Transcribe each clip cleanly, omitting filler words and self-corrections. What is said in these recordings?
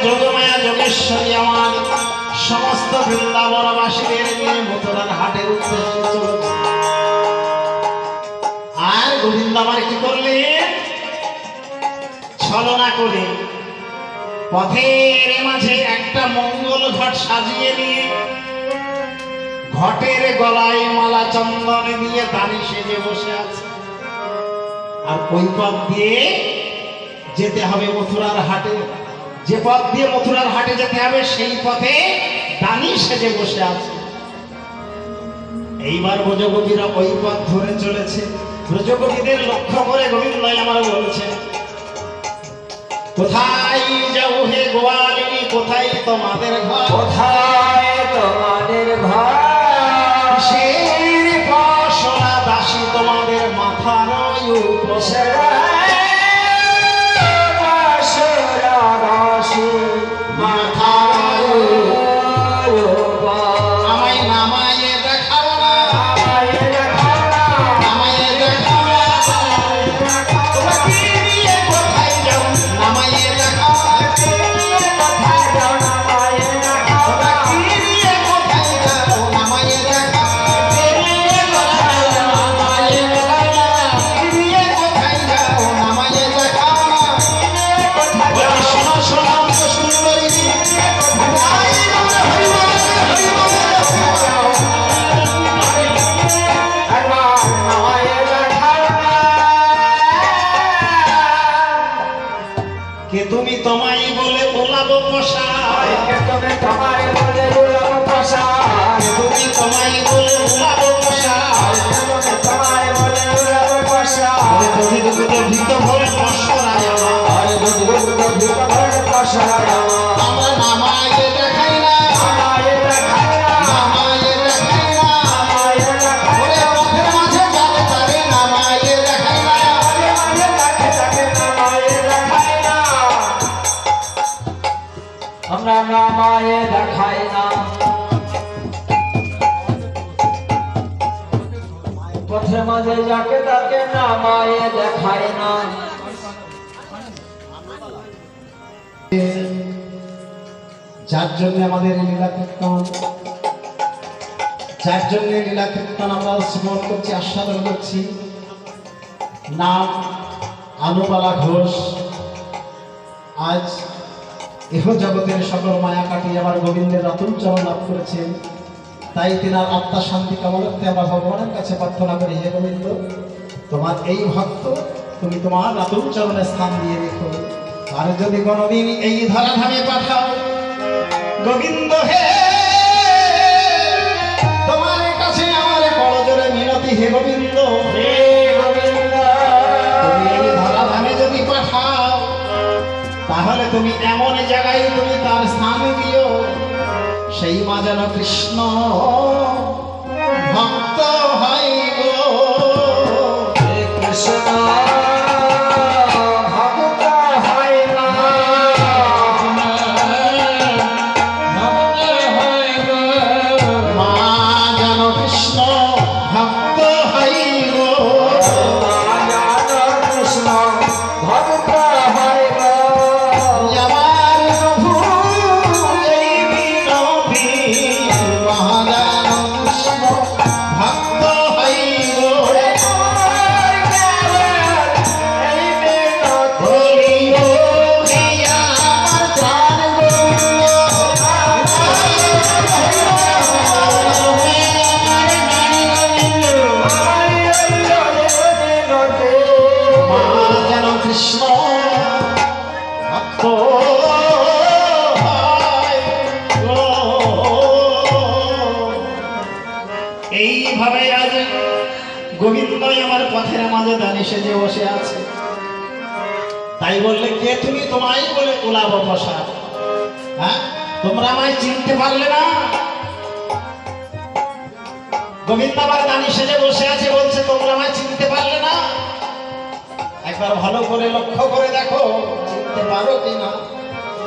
যোগমায়া যোগেশ্বরী আমার সমস্ত বৃন্দাবনবাসীদের নিয়ে মথুরার হাটের উদ্দেশ্যে চলে। আর গোবিন্দ আমার কি করলেন? ছলনা করে পথের মাঝে একটা মঙ্গল ঘট সাজিয়ে নিয়ে ঘটের গলায় মালা চন্দন দিয়ে দাঁড়ি সেজে বসে আছে। আর ওই পথ দিয়ে যেতে হবে মথুরার হাটে। যে পথ দিয়ে মথুরার হাটে যেতে হবে সেই পথে দানি সেজে বসে আছে। এইবার ব্রজগোপীরা ওই পথ ধরে চলেছে। ব্রজগোপীদের লক্ষ্য করে গোবিন্দ আমার বলছে, কোথায় যাও হে গোয়ালিনী, কোথায় তোমাদের ঘর? কোথায় তোমাদের ঘর? কিসের বাসনা দাসী তোমাদের মাথার উপরে? আমায় নামায়ে দেখাও না, নামায়ে দেখাও না, তোমরা কি নিয়ে কোথায় যাও? নামায়ে দেখাও না, তোমরা কি নিয়ে কোথায় যাও? নামায়ে দেখাও না, নামায়ে দেখাও না, কি নিয়ে কোথায় যাও? নামায়ে দেখাও না। শোনো শোনো সুন্দরী, কে তুমি তোমায় বলে ওলাবো পোষায়? তুমি তোমায় বলে উড়াবো পোষায়, তুমি তোমায় বলে ওলাবো পোষায়? তোমায় বলে উড়াবো পোষায়, ভীত ভরে পশরায় আমার, আমরা নামায় দেখাই না, নামায় দেখাই না, ওরে পথের মাঝে যাবে তারে নামায় দেখাই না। আমরা নামায়ে দেখাই না, পথের মাঝে যাকে তাকে নামায়ে দেখাই না। যার জন্য আমাদের লীলা কীর্তন, যার জন্য লীলা কীর্তন আমরা শ্রবণ করছি, আস্বাদন করছি, নাম আনুবালা ঘোষ আজ এহ জগতের সকল মায়া কাটিয়ে আমার গোবিন্দের রতন চরণ লাভ করেছেন। তাই তিনার আত্মা শান্তি কামনার্থে আমরা ভগবানের কাছে প্রার্থনা করি, হে গোবিন্দ তোমার এই ভক্ত তুমি তোমার রতন চরণে স্থান দিয়ে রেখো। আর যদি কোনোদিন এই ধরাধামে পাঠাও গোবিন্দ হে, তোমার কাছে আমার বড় জোরে মিনতি, হে গোবিন্দ হে গোবিন্দ, তুমি এই ধরাধামে যদি পাঠাও তাহলে তুমি এমন জায়গায় তুমি তার স্থান দিও, সেই মা যেন কৃষ্ণ ভক্ত হয় গো। কৃষ্ণ ভক্ত হয় না, মা যেন কৃষ্ণ ভক্ত হয় গো। কৃষ্ণ ভক্ত হয় না, আমার প্রভু এই বিনতি, মা যেন কৃষ্ণ ভক্ত হয় গো। কৃষ্ণ ভক্ত হয় গো। এইভাবে আজ গোবিন্দই আমার পথের মাঝে দানি সেজে বসে আছে। তাই বললে কে তুমি তোমায় বলে ওলাবো পোষা? হ্যাঁ, তোমরা আমায় চিনতে পারলে না? গোবিন্দ আবার দানি সেজে বসে আছে, বলছে তোমরা আমায় চিনতে পারলে না? একবার ভালো করে লক্ষ্য করে দেখো চিনতে পারো কিনা।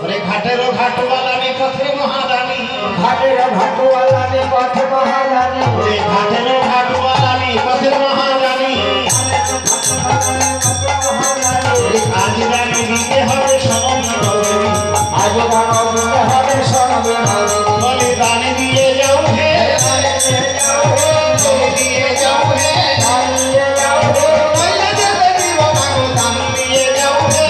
ওরে ঘাটেরও ঘাটওয়ালানি পথে মহাদানি, ঘাটের ঘাটওয়ালানি পথে মহাদানি, ওরে ঘাটেরও ঘাটওয়ালানি পথে মহাদানি, আজ দানি দিতে হবে সমন্বয়, আজ গান দিতে হবে সঙ্গে মাঝে বলে দান দিয়ে যাও হে দান দিয়ে যাও হে দান দিয়ে যাও হে নইলে যেতে দিব না গো দান দিয়ে যাও হে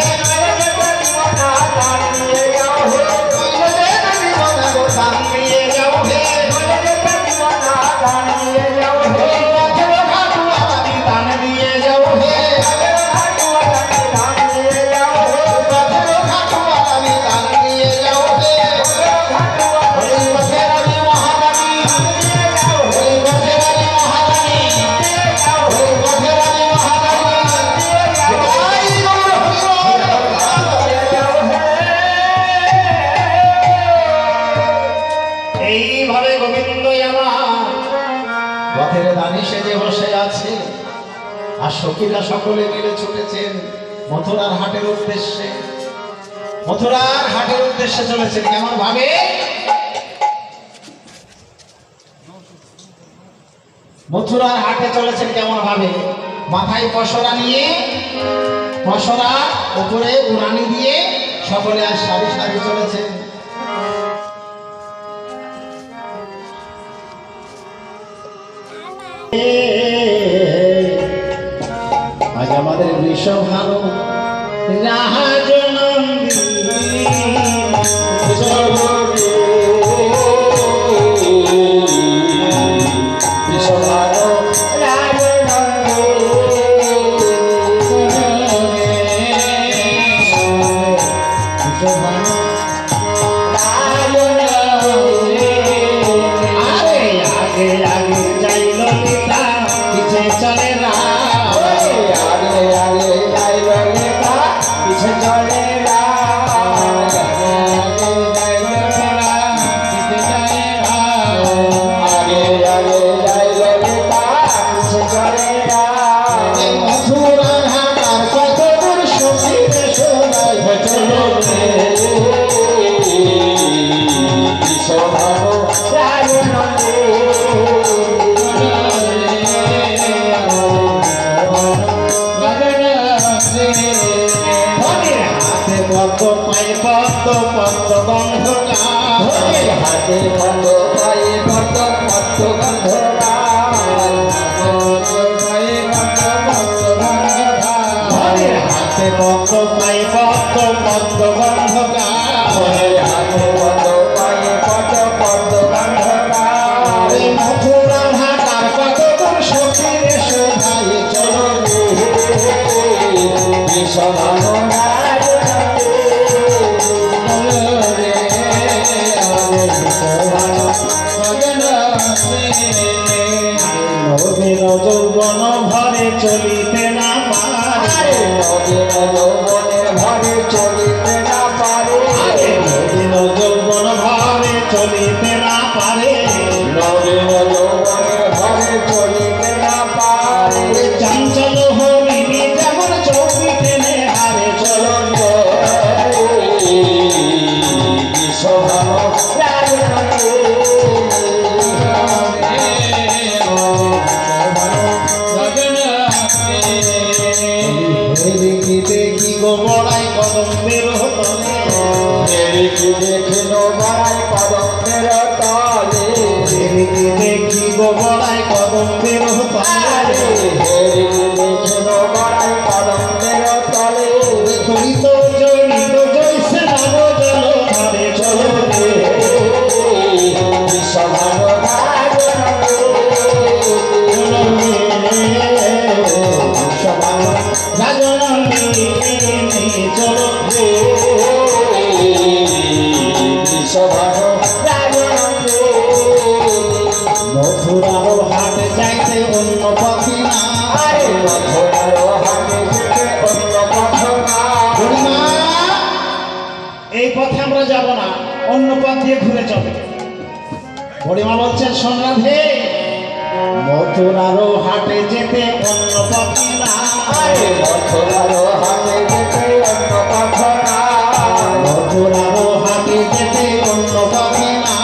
দান দিয়ে যাও হে নইলে যেতে দিব না গো দান দিয়ে যাও হে দান দিয়ে যাও হে পথের ঘাটুয়া আমি দান দিয়ে যাও হে দান দিয়ে যাও হে পথের ঘাটুয়া আমি দান দিয়ে যাও হে ওই পথের আমি মহারানী ওই পথের আমি মহারানী ওই পথের আমি মহারানী জয় গৌর হরি। এইভাবে গোবিন্দ আমার পথের দানি সেজে বসে আছে আর সখীরা সকলে মিলে ছুটেছেন মথুরার হাটের উদ্দেশ্যে। মথুরার হাটের উদ্দেশ্যে চলেছেন কেমন ভাবে? মথুরার হাটে চলেছেন কেমন ভাবে? মাথায় পসরা নিয়ে, পসরা উপরে উড়ানি দিয়ে সকলে আর সারি সারি চলেছেন। আজ আমাদের বৃষভ ভালো চলে মথুরার হাট আর কত দূর সখী শোনাই চলো হাতে পদ্ম পায়ে পদ্ম পদ্ম গন্ধ হাতে পদ্ম পায়ে পদ্ম পদ্ম গন্ধ হাতে পদ্ম পায়ে পদ্ম পদ্ম গন্ধ হাতে পদ্ম পায়ে পদ্ম পদ্ম গন্ধ মথুরার হাট আর কত দূর সখী শোনাই চলো নবীন যৌবন ভরে চলিতে না পারে ঘরে চলিতে না পারে নবীন যৌবন ভরে চলিতে না পারে নবীন যৌবনে ঘরে চলিতে না পারে চঞ্চল হরিণী যেমন চৌকি টেনে হারে চলো দেখি গো বড়াই কদম্বের তলে দেখিল বাড়াই পদমের তলে দেখি গো বড়াই কদম্বের তলে দেখিল বাড়াই পদমের তলে জড়িত জড়িত জৈসে নব জল ধারে চলো চলো মথুরার হাটে যাইতে অন্য পথি না বুড়িমা, এই পথে আমরা যাব না, অন্য পথ দিয়ে ঘুরে চলে। বুড়িমা বলছেন শোন রাধে, মথুরার হাটে যেতে অন্য পথি না মথুরার হাটে যেতে অন্য পথি না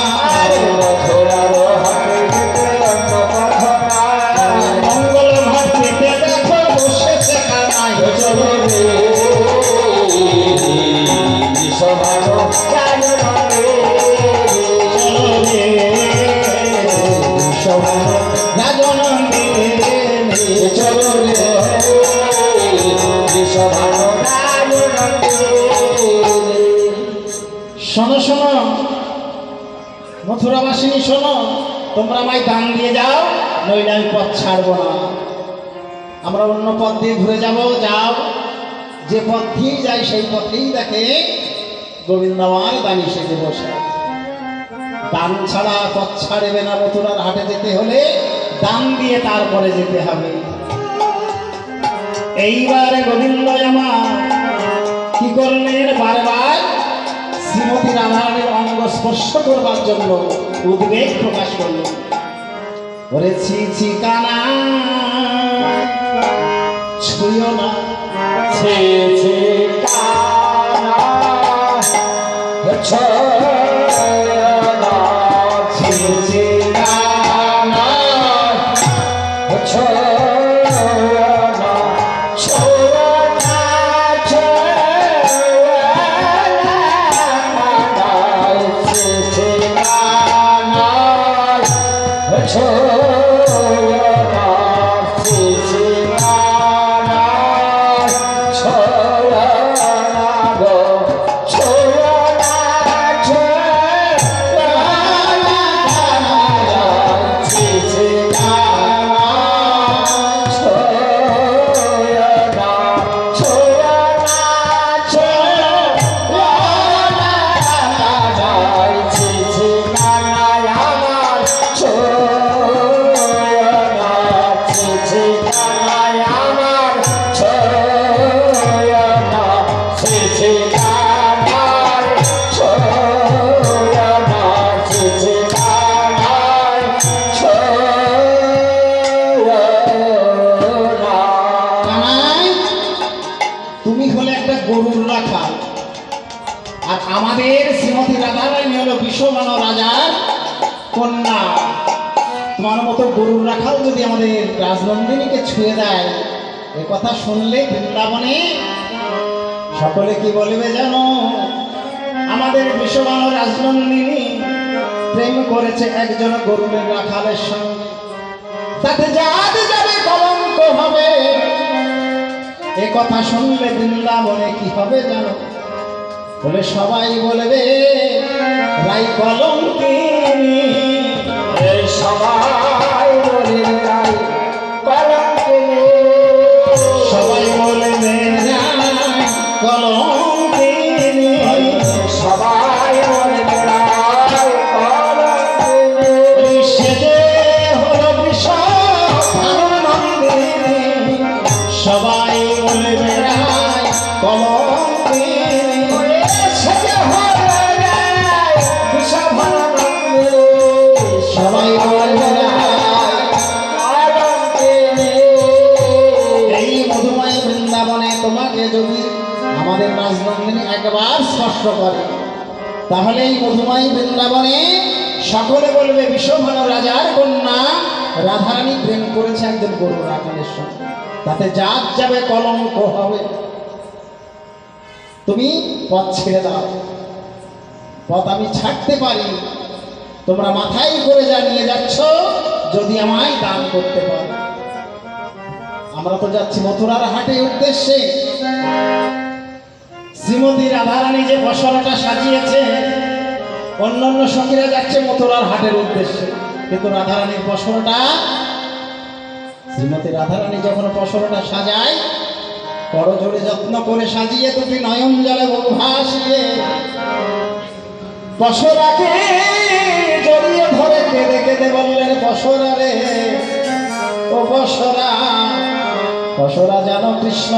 মঙ্গল ঘাট পেতে দেখো বসে সেখানায় চলো বিশ্বভানু শোনো, মথুরাবাসিনী শোনো, তোমরা আমায় দান দিয়ে যাও, নইলে আমি পথ ছাড়বো না। আমরা অন্য পথ দিয়ে ঘুরে যাব। যাও, যে পথ দিয়ে যাই সেই পথেই দেখে গোবিন্দ আমার দানি সেজে বসে। দান ছাড়া পথ ছাড়বে না। মথুরার হাটে যেতে হলে দান দিয়ে তারপরে যেতে হবে। এইবার গোবিন্দ আমার কি করলেন, বারবার শ্রীমতী রাধারানীর অঙ্গ স্পর্শ করবার জন্য উদ্বেগ প্রকাশ করলেন। ওরে ছি ছি কানা ছুঁয়ো না, ছি ছি কানা ছুঁয়ো না, ছি ছি কানা ছুঁয়ো না, ছুঁয়ো না, ছি ছি কানা ছুঁয়ো না, ছি ছি কানা ছুঁয়ো না গো, ছুঁয়ো না, ছুঁয়ো না, ছি ছি কানা ছুঁয়ো না, ছুঁয়ো না, ছুঁয়ো না, ছি ছি কানা আমার ছুঁয়ো না, ছি ছি কানা আমার ছুঁয়ো না, ছি ছি কানা ছুঁয়ো না, ছি ছি কানা ছুঁয়ো না। কানাই, তুমি হলে একটা গরুর রাখাল, আর আমাদের শ্রীমতী রাধারানী হলো বিশ্বমান রাজার কন্যা। তোমার মতো গরুর রাখাল যদি আমাদের রাজনন্দিনীকে ছুঁয়ে দেয়, এ কথা শুনলে বৃন্দাবনে সকলে কি বলবে জানো? আমাদের বিশ্বমান রাজনন্দিনী প্রেম করেছে একজন গরুরের রাখালের সঙ্গে, তাতে জাত যাবে, কলঙ্ক হবে। এ কথা শুনলে বৃন্দাবনে কি হবে জানো? বলে সবাই বলবে রাই কলঙ্কিনী। এই সবাই বলে রাই কলঙ্কিনী, সবাই বলবে রাই কলঙ্কিনী। সবাই বলে রাই কলঙ্কিনী, সে যে হলো বিশ্বভানুনন্দিনী। সবাই বলবে রাই কলঙ্কিনী। সে যে হলো রাই বিশ্বভানুনন্দিনী, সবাই বলবে রাই। কলঙ্কিনী। এই মধুময় বৃন্দাবনে তোমাকে যদি আমাদের রাজনন্দিনী একবার স্পর্শ করে, তাহলে এই মধুময় বৃন্দাবনে সকলে বলবে বিশ্বভানু রাজার কন্যা রাধারানী প্রেম করেছে একজন গরু রাখালের সঙ্গে, তাতে জাত যাবে, কলঙ্ক হবে। তুমি পথ ছেড়ে দাও। পথ আমি ছাড়তে পারি, তোমরা মাথায় করে যা নিয়ে যাচ্ছ, যদি আমায় দান করতে পারো। আমরা তো যাচ্ছি মথুরার হাটে উদ্দেশ্যে। শ্রীমতী রাধারানী যে বসরাটা সাজিয়েছে, অন্যান্য সখীরা যাচ্ছে মথুরার হাটের উদ্দেশ্যে, কিন্তু রাধারানীর বসরাটা, শ্রীমতী রাধারানী যখন বসরাটা সাজায়, করজোড়ে যত্ন করে সাজিয়ে দুটি নয়ন জলে বহু ভাসিয়ে বসরাকে জড়িয়ে ধরে কেঁদে কেঁদে বললেন, বসরা রে ও বসরা, বসরা জানো কৃষ্ণ,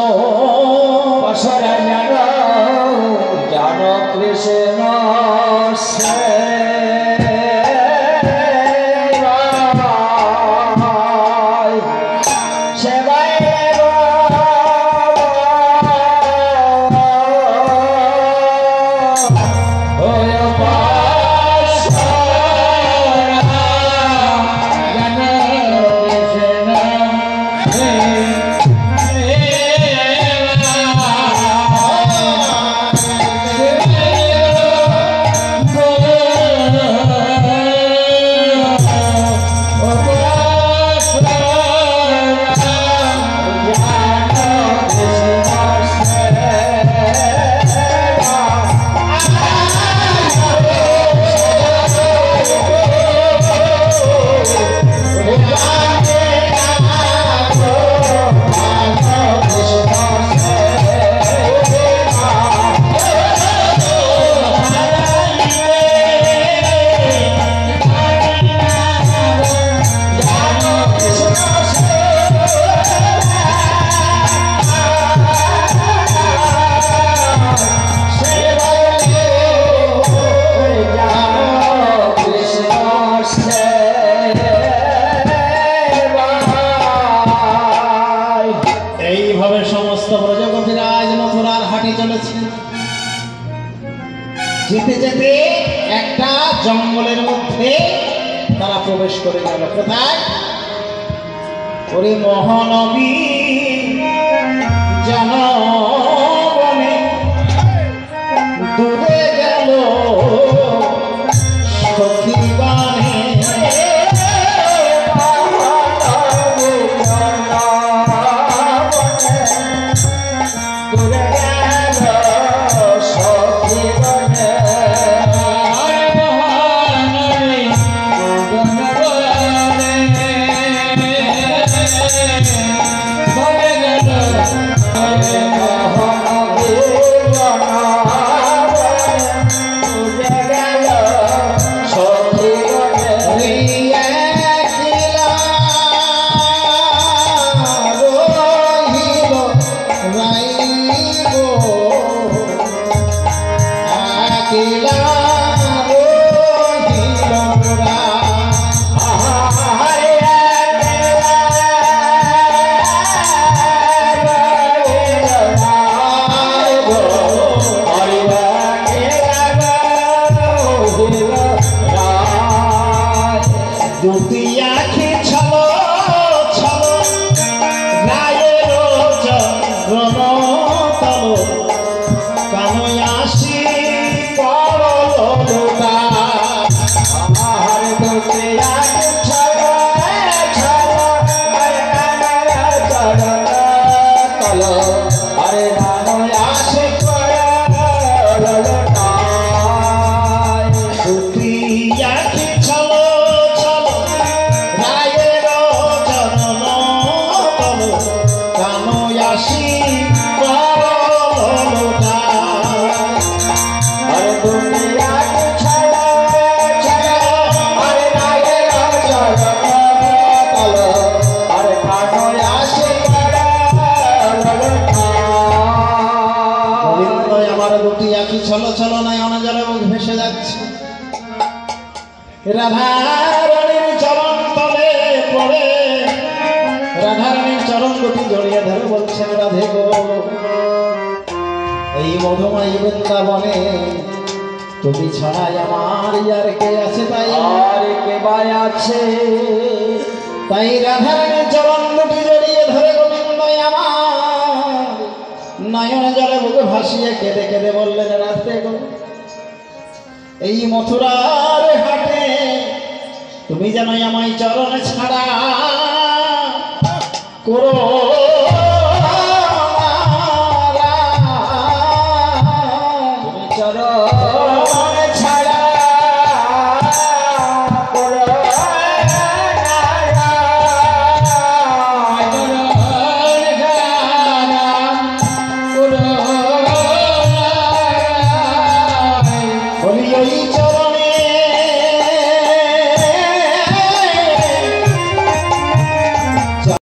বসরা জানো, জানো কৃষ্ণ সে Oh একটা জঙ্গলের মধ্যে তারা প্রবেশ করে গেল। কোথায়? ওরে মহানবী জনবনে দূরে গেল সখী বানে। চলো চলো নয়ন জলে মুখ ভেসে যাচ্ছে। রাধারানীর চরণ তলে পড়ে রাধারানীর চরণ দুটি জড়িয়ে ধরে বলছেন, রাধে গো এই মধুময়ী বৃন্দাবনে তুমি ছাড়াই আমার আর কে আছে? তাই আর কে বাই আছে? তাই রাধারানীর চরণ দুটি জড়িয়ে ধরে গোবিন্দ আমার নয়ন জলে বুকে ভাসিয়ে কেঁদে কেঁদে বললেন, রাধে গো এই মথুরার হাটে তুমি যেন আমায় চরণ ছাড়া করো